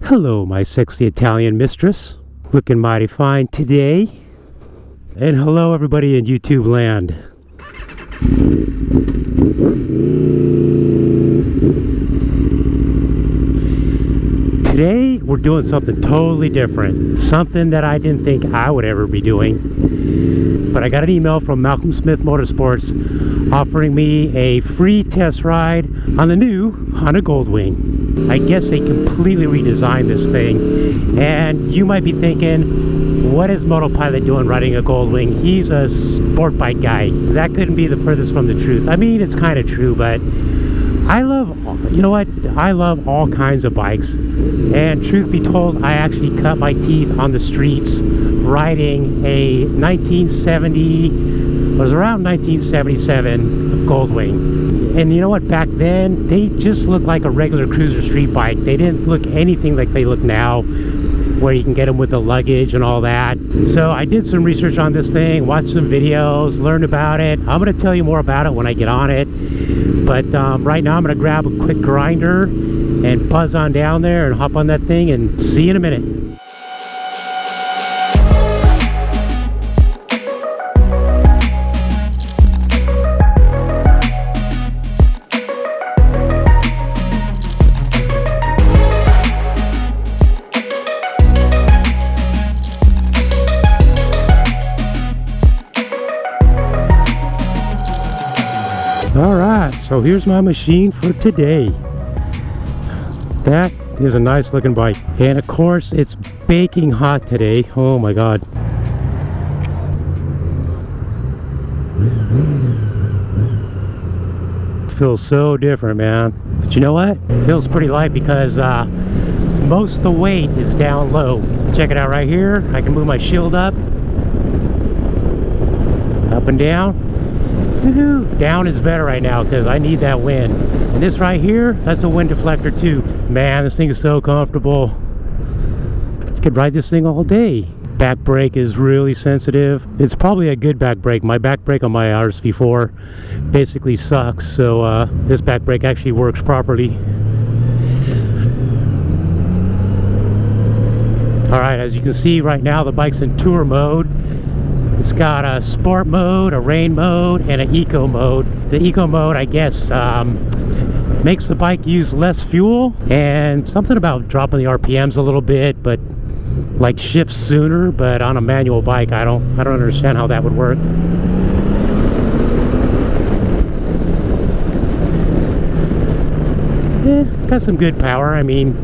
Hello, my sexy Italian mistress. Looking mighty fine today. And hello, everybody in YouTube land. Today, we're doing something totally different. Something that I didn't think I would ever be doing. But I got an email from Malcolm Smith Motorsports offering me a free test ride on the new Honda Goldwing. I guess they completely redesigned this thing. And you might be thinking, what is Motopilot doing riding a Goldwing? He's a sport bike guy. That couldn't be the furthest from the truth. I mean, it's kind of true, but I love, you know what? I love all kinds of bikes. And truth be told, I actually cut my teeth on the streets riding a 1970, it was around 1977 Goldwing. And you know what? Back then, they just looked like a regular cruiser street bike. They didn't look anything like they look now, where you can get them with the luggage and all that. So I did some research on this thing, watched some videos, learned about it. I'm going to tell you more about it when I get on it. But right now I'm going to grab a quick grinder and buzz on down there and hop on that thing and see you in a minute. Alright, so here's my machine for today. That is a nice looking bike. And of course, it's baking hot today. Oh my god. Feels so different, man. But you know what? It feels pretty light because most of the weight is down low. Check it out right here. I can move my shield up and down. Woohoo! Down is better right now because I need that wind. And this right here, that's a wind deflector too. Man, this thing is so comfortable. You could ride this thing all day. Back brake is really sensitive. It's probably a good back brake. My back brake on my RSV4 basically sucks, so this back brake actually works properly. Alright, as you can see right now, the bike's in tour mode. It's got a sport mode, a rain mode, and an eco mode. The eco mode, I guess, makes the bike use less fuel, and something about dropping the RPMs a little bit, but like shifts sooner. But on a manual bike, I don't understand how that would work. It's got some good power. I mean,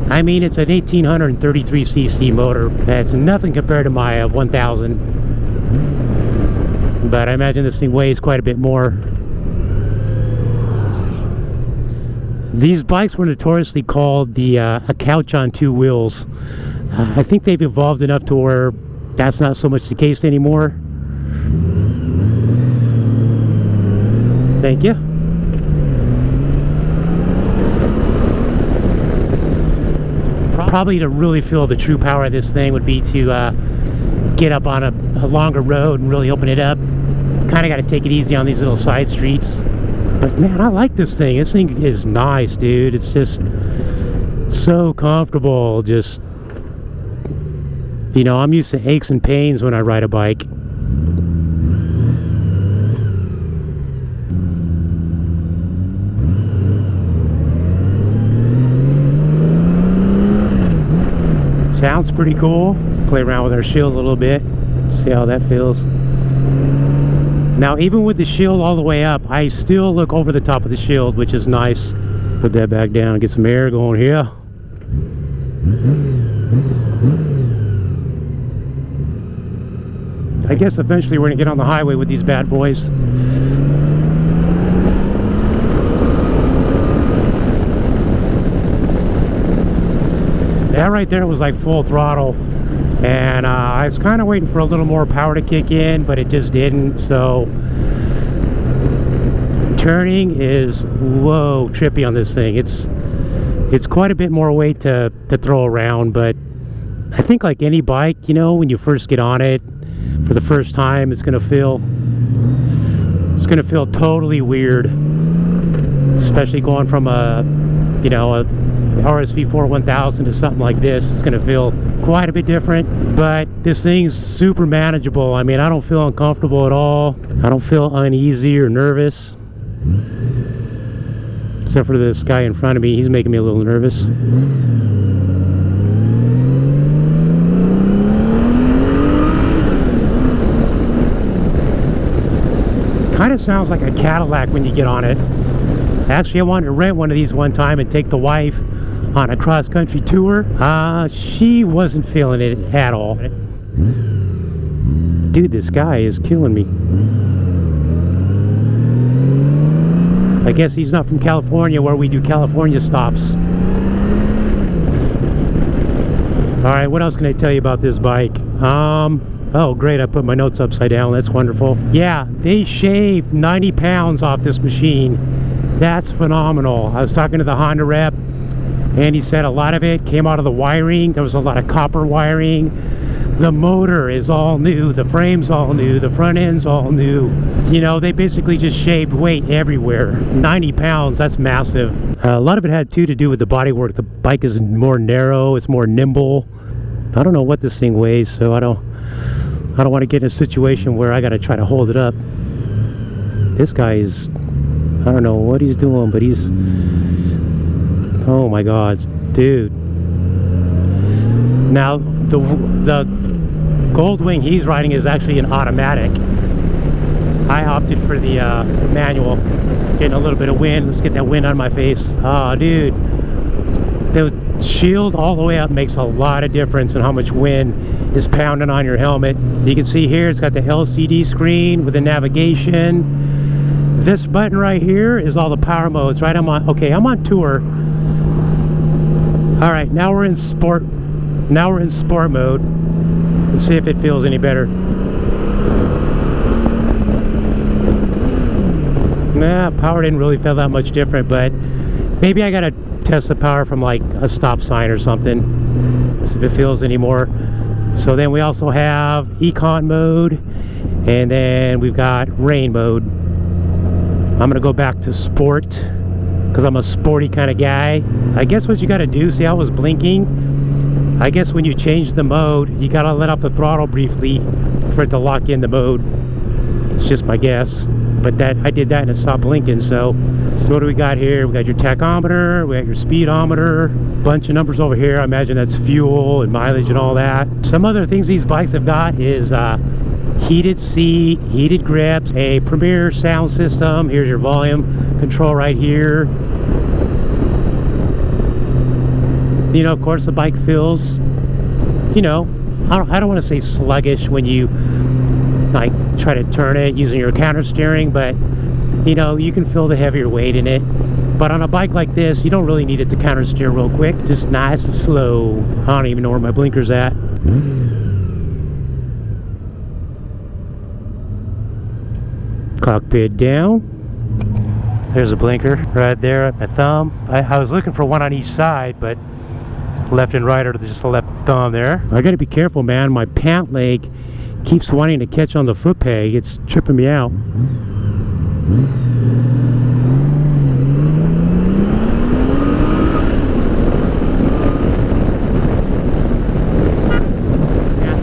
it's an 1833cc motor. That's nothing compared to my 1000. But I imagine this thing weighs quite a bit more. These bikes were notoriously called a couch on two wheels. I think they've evolved enough to where that's not so much the case anymore. Thank you. Probably to really feel the true power of this thing would be to get up on a longer road and really open it up. Kind of got to take it easy on these little side streets. But man, I like this thing. This thing is nice, dude. It's just so comfortable. Just, you know, I'm used to aches and pains when I ride a bike. Sounds pretty cool. Let's play around with our shield a little bit, see how that feels. Now, even with the shield all the way up, I still look over the top of the shield, which is nice. Put that back down, get some air going here. I guess eventually we're gonna get on the highway with these bad boys. That right there was like full throttle, and I was kind of waiting for a little more power to kick in, but it just didn't. So turning is whoa trippy on this thing. It's quite a bit more weight to throw around, but I think like any bike, you know, when you first get on it for the first time, it's gonna feel totally weird, especially going from a RSV4 1000 to something like this, it's going to feel quite a bit different. But this thing's super manageable. I mean, I don't feel uncomfortable at all. I don't feel uneasy or nervous. Except for this guy in front of me, he's making me a little nervous. Kind of sounds like a Cadillac when you get on it. Actually, I wanted to rent one of these one time and take the wife on a cross-country tour. She wasn't feeling it at all. Dude, this guy is killing me. I guess he's not from California, where we do California stops. Alright, what else can I tell you about this bike? Oh great, I put my notes upside down. That's wonderful. Yeah, they shaved 90 pounds off this machine. That's phenomenal. I was talking to the Honda rep, and he said a lot of it came out of the wiring. There was a lot of copper wiring. The motor is all new, the frame's all new, the front end's all new. You know, they basically just shaved weight everywhere. 90 pounds, that's massive. A lot of it had to do with the bodywork. The bike is more narrow, it's more nimble. I don't know what this thing weighs, so I don't want to get in a situation where I got to try to hold it up. This guy is, I don't know what he's doing, but he's, oh my god, dude. Now the Goldwing he's riding is actually an automatic. I opted for the manual. Getting a little bit of wind. Let's get that wind on my face. Oh dude, the shield all the way up makes a lot of difference in how much wind is pounding on your helmet. You can see here it's got the LCD screen with the navigation. This button right here is all the power modes, right? I'm on tour. All right, now we're in sport. Now we're in sport mode. Let's see if it feels any better. Nah, power didn't really feel that much different, but maybe I gotta test the power from like a stop sign or something, see if it feels any more. So then we also have econ mode, and then we've got rain mode. I'm gonna go back to sport because I'm a sporty kind of guy. I guess what you got to do, see how I was blinking? I guess when you change the mode, you got to let off the throttle briefly for it to lock in the mode. It's just my guess, but that I did that and it stopped blinking. So what do we got here? We got your tachometer, we got your speedometer, bunch of numbers over here. I imagine that's fuel and mileage and all that. Some other things these bikes have got is heated seat, heated grips, a premier sound system. Here's your volume control right here. You know, of course the bike feels, you know, I don't want to say sluggish when you like try to turn it using your counter steering, but you know, you can feel the heavier weight in it. But on a bike like this, you don't really need it to counter steer real quick, just nice and slow. I don't even know where my blinker's at. Cockpit down. There's a blinker right there at my thumb. I was looking for one on each side, but left and right are just the left thumb there. I gotta be careful, man. My pant leg keeps wanting to catch on the foot peg. It's tripping me out.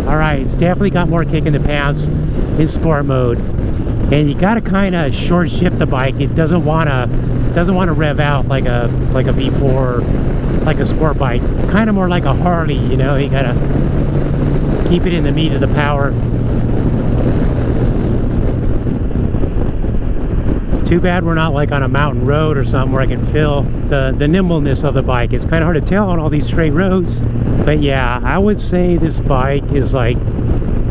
Alright, it's definitely got more kick in the pants in sport mode. And you gotta kind of short shift the bike. It doesn't wanna rev out like a V4, like a sport bike. Kind of more like a Harley, you know. You gotta keep it in the meat of the power. Too bad we're not like on a mountain road or something where I can feel the nimbleness of the bike. It's kind of hard to tell on all these straight roads. But yeah, I would say this bike is like,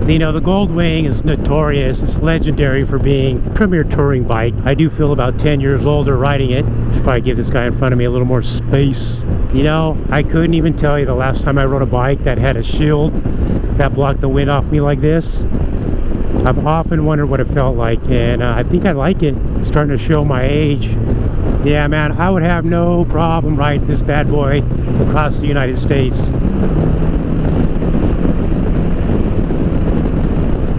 you know, the Goldwing is notorious. It's legendary for being a premier touring bike. I do feel about 10 years older riding it. Should probably give this guy in front of me a little more space. You know, I couldn't even tell you the last time I rode a bike that had a shield that blocked the wind off me like this. I've often wondered what it felt like, and I think I like it. It's starting to show my age. Yeah, man, I would have no problem riding this bad boy across the United States.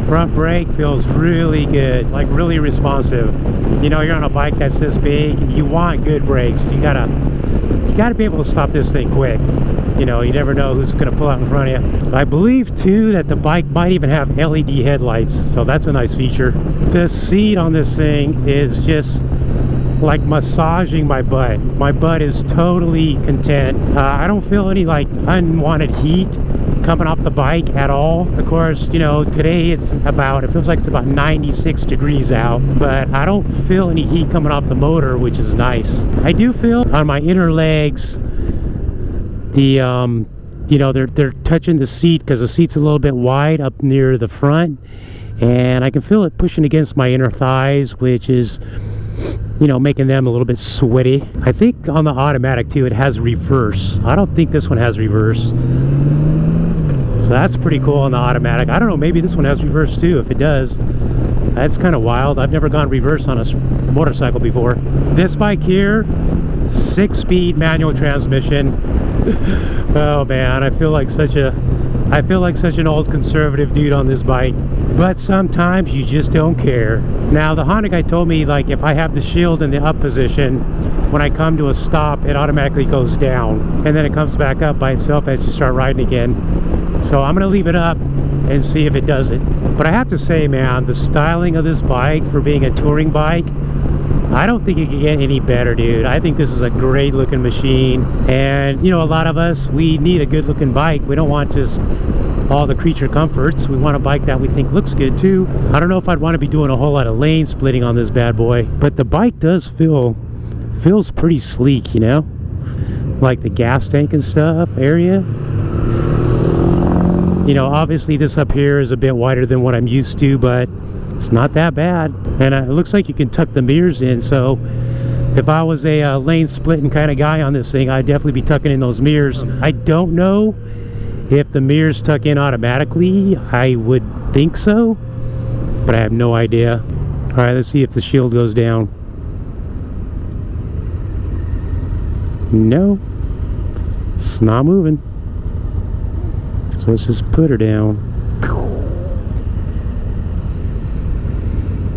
Front brake feels really good, like really responsive. You know, you're on a bike that's this big, you want good brakes. You gotta you got to be able to stop this thing quick. You know, you never know who's going to pull out in front of you. I believe too that the bike might even have LED headlights, so that's a nice feature. The seat on this thing is just like massaging my butt. My butt is totally content. I don't feel any like unwanted heat coming off the bike at all. Of course, you know, today it feels like it's about 96 degrees out, but I don't feel any heat coming off the motor, which is nice. I do feel on my inner legs, the you know, they're touching the seat because the seat's a little bit wide up near the front, and I can feel it pushing against my inner thighs, which is, you know, making them a little bit sweaty. I think on the automatic too, it has reverse. I don't think this one has reverse. So that's pretty cool on the automatic. I don't know, maybe this one has reverse too. If it does, that's kind of wild. I've never gone reverse on a motorcycle before. This bike here, 6-speed manual transmission. Oh man, I feel like such an old conservative dude on this bike. But sometimes you just don't care. Now the Honda guy told me, like, if I have the shield in the up position, when I come to a stop, it automatically goes down, and then it comes back up by itself as you start riding again. So I'm gonna leave it up and see if it does it. But I have to say, man, the styling of this bike for being a touring bike, I don't think it can get any better, dude. I think this is a great looking machine. And you know, a lot of us, we need a good looking bike. We don't want just all the creature comforts. We want a bike that we think looks good too. I don't know if I'd want to be doing a whole lot of lane splitting on this bad boy, but the bike does feels pretty sleek, you know, like the gas tank and stuff area. You know, obviously this up here is a bit wider than what I'm used to, but it's not that bad. And it looks like you can tuck the mirrors in, so if I was a lane splitting kind of guy on this thing, I'd definitely be tucking in those mirrors. I don't know if the mirrors tuck in automatically. I would think so, but I have no idea. All right, let's see if the shield goes down. No, it's not moving. So let's just put her down.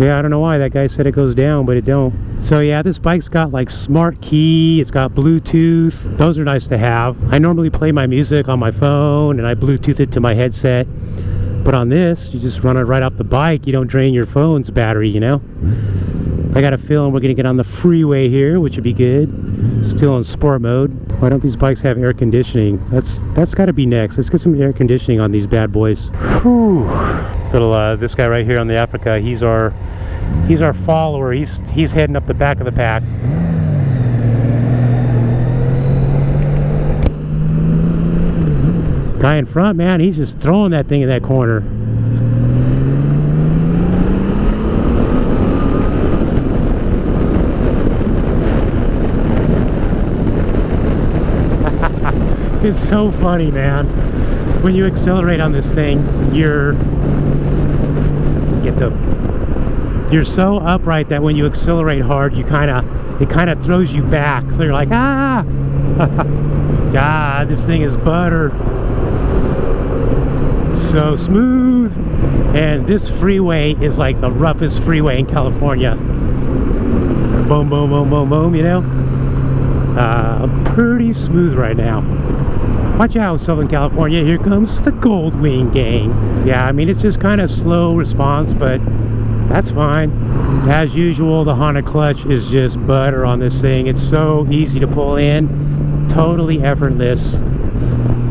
Yeah, I don't know why that guy said it goes down, but it don't. So yeah, this bike's got like smart key, it's got Bluetooth. Those are nice to have. I normally play my music on my phone and I Bluetooth it to my headset. But on this, you just run it right off the bike. You don't drain your phone's battery, you know? I got a feeling we're gonna get on the freeway here, which would be good. Still in sport mode. Why don't these bikes have air conditioning? That's gotta be next. Let's get some air conditioning on these bad boys. Whew. Little this guy right here on the Africa, he's our follower. He's heading up the back of the pack. Guy in front, man, he's just throwing that thing in that corner. It's so funny, man. When you accelerate on this thing, you're so upright that when you accelerate hard, it kind of throws you back. So you're like, ah! God, this thing is butter. So smooth. And this freeway is like the roughest freeway in California. Boom, boom, boom, boom, boom, you know? Pretty smooth right now. Watch out, Southern California, here comes the Goldwing gang. Yeah, I mean, it's just kind of slow response, but that's fine. As usual, the Honda clutch is just butter on this thing. It's so easy to pull in, totally effortless.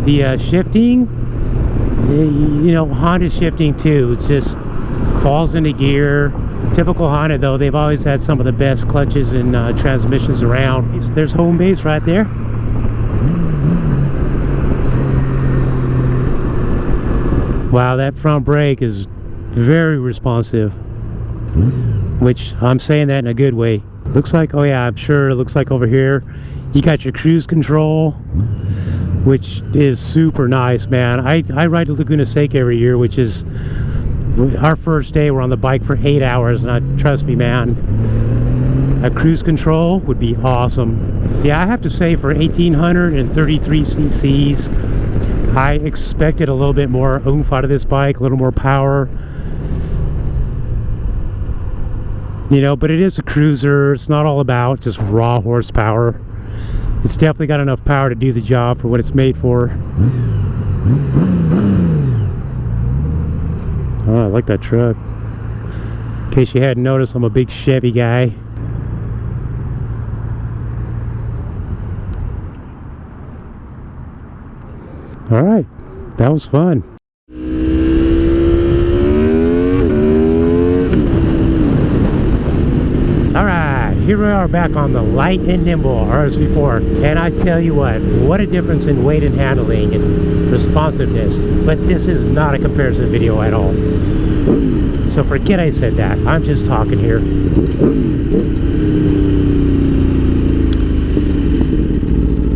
The shifting, you know, Honda shifting too, it just falls into gear. Typical Honda though, they've always had some of the best clutches and transmissions around. There's home base right there. Wow, that front brake is very responsive, which I'm saying that in a good way. Looks like, oh yeah, I'm sure it looks like over here you got your cruise control, which is super nice, man. I ride to Laguna Seca every year, which is our first day. We're on the bike for 8 hours, and trust me, man, a cruise control would be awesome. Yeah, I have to say, for 1833 cc's, I expected a little bit more oomph out of this bike, a little more power. You know, but it is a cruiser. It's not all about just raw horsepower. It's definitely got enough power to do the job for what it's made for. Oh, I like that truck. In case you hadn't noticed, I'm a big Chevy guy. All right, that was fun. All right, here we are back on the light and nimble RSV4, and I tell you what a difference in weight and handling and responsiveness. But this is not a comparison video at all, so forget I said that. I'm just talking here.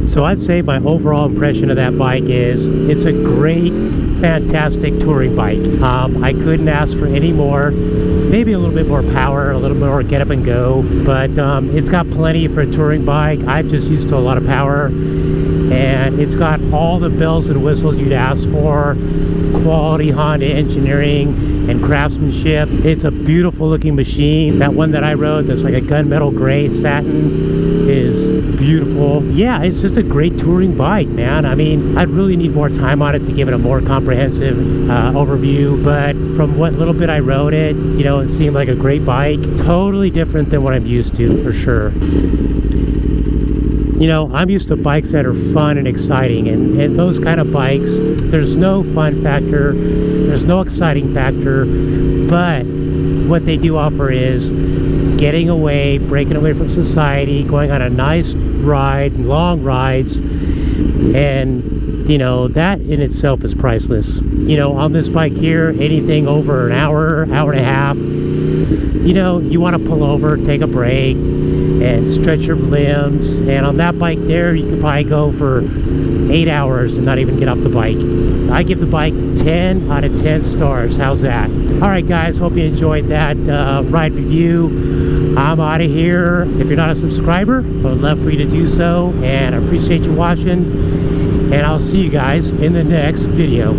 So I'd say my overall impression of that bike is it's a great, fantastic touring bike. I couldn't ask for any more. Maybe a little bit more power, a little more get up and go, but it's got plenty for a touring bike. I'm just used to a lot of power, and it's got all the bells and whistles you'd ask for. Quality Honda engineering and craftsmanship. It's a beautiful looking machine. That one that I rode that's like a gunmetal gray satin is beautiful. Yeah, it's just a great touring bike, man. I mean, I'd really need more time on it to give it a more comprehensive overview, but from what little bit I rode it, you know, it seemed like a great bike. Totally different than what I'm used to, for sure. You know, I'm used to bikes that are fun and exciting, and those kind of bikes, there's no fun factor, there's no exciting factor, but what they do offer is getting away, breaking away from society, going on a nice ride, long rides, and you know, that in itself is priceless. You know, on this bike here, anything over an hour, hour and a half, you know, you want to pull over, take a break, and stretch your limbs. And on that bike there, you could probably go for 8 hours and not even get off the bike. I give the bike 10 out of 10 stars. How's that? Alright guys, hope you enjoyed that ride review. I'm out of here. If you're not a subscriber, I would love for you to do so, and I appreciate you watching, and I'll see you guys in the next video.